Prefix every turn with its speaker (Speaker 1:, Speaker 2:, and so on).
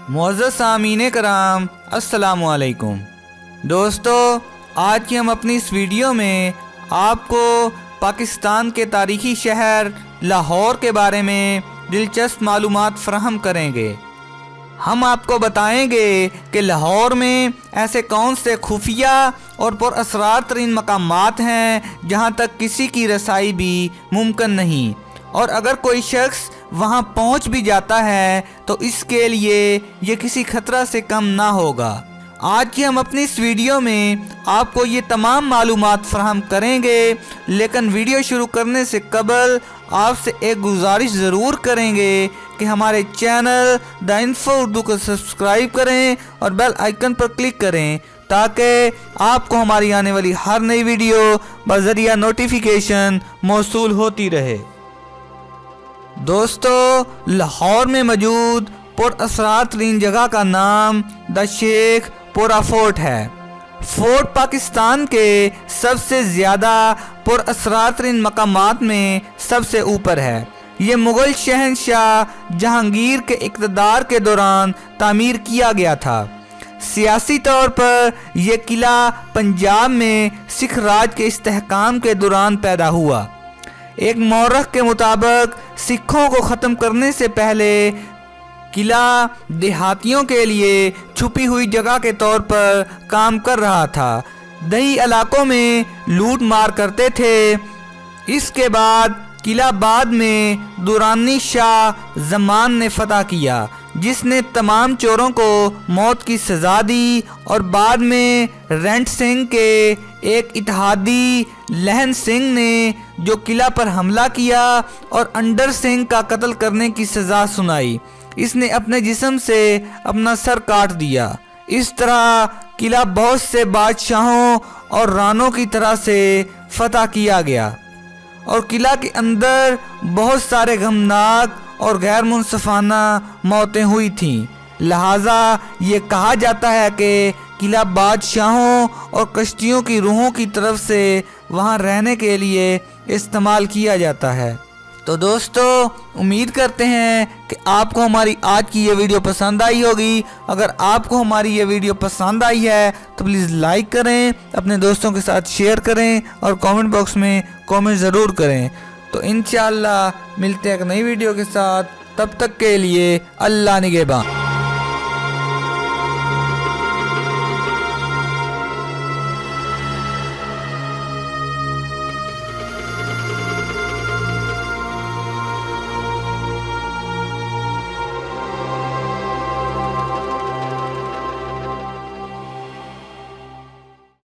Speaker 1: मुअज़्ज़ज़ सामीन कराम, अस्सलामु अलैकुम। दोस्तों, आज की हम अपनी इस वीडियो में आपको पाकिस्तान के तारीख़ी शहर लाहौर के बारे में दिलचस्प मालूमात फ़राहम करेंगे। हम आपको बताएंगे कि लाहौर में ऐसे कौन से खुफिया और पुरअसरार तरीन मकामात हैं जहां तक किसी की रसाई भी मुमकिन नहीं, और अगर कोई शख्स वहां पहुंच भी जाता है तो इसके लिए ये किसी खतरा से कम ना होगा। आज की हम अपनी इस वीडियो में आपको ये तमाम मालूमात फराहम करेंगे, लेकिन वीडियो शुरू करने से कबल आपसे एक गुजारिश ज़रूर करेंगे कि हमारे चैनल द इन्फो उर्दू को सब्सक्राइब करें और बेल आइकन पर क्लिक करें ताकि आपको हमारी आने वाली हर नई वीडियो बज़रिया नोटिफिकेशन मौसूल होती रहे। दोस्तों, लाहौर में मौजूद पुरअसरार तरीन जगह का नाम द शेख पोरा फोर्ट है। फोर्ट पाकिस्तान के सबसे ज़्यादा पुरअसरार तरीन मकामात में सबसे ऊपर है। ये मुग़ल शहंशाह जहांगीर के इक़्तिदार के दौरान तामीर किया गया था। सियासी तौर पर यह किला पंजाब में सिख राज के इस्तेहकाम के दौरान पैदा हुआ। एक मौरख के मुताबिक सिखों को ख़त्म करने से पहले किला देहातियों के लिए छुपी हुई जगह के तौर पर काम कर रहा था। दही इलाकों में लूट मार करते थे। इसके बाद किला बाद में दुरानी शाह जमान ने फतह किया, जिसने तमाम चोरों को मौत की सज़ा दी और बाद में रेंट सिंह के एक इत्तेहादी लहन सिंह ने जो किला पर हमला किया और अंडर सिंह का कत्ल करने की सज़ा सुनाई। इसने अपने जिस्म से अपना सर काट दिया। इस तरह किला बहुत से बादशाहों और रानों की तरह से फतह किया गया और किला के अंदर बहुत सारे गमनाक और गैर मुनसफाना मौतें हुई थीं। लिहाजा ये कहा जाता है कि किला बादशाहों और कश्तियों की रूहों की तरफ से वहाँ रहने के लिए इस्तेमाल किया जाता है। तो दोस्तों, उम्मीद करते हैं कि आपको हमारी आज की ये वीडियो पसंद आई होगी। अगर आपको हमारी ये वीडियो पसंद आई है तो प्लीज़ लाइक करें, अपने दोस्तों के साथ शेयर करें और कमेंट बॉक्स में कमेंट ज़रूर करें। तो इंशाअल्लाह मिलते हैं एक नई वीडियो के साथ। तब तक के लिए अल्लाह निगहबान।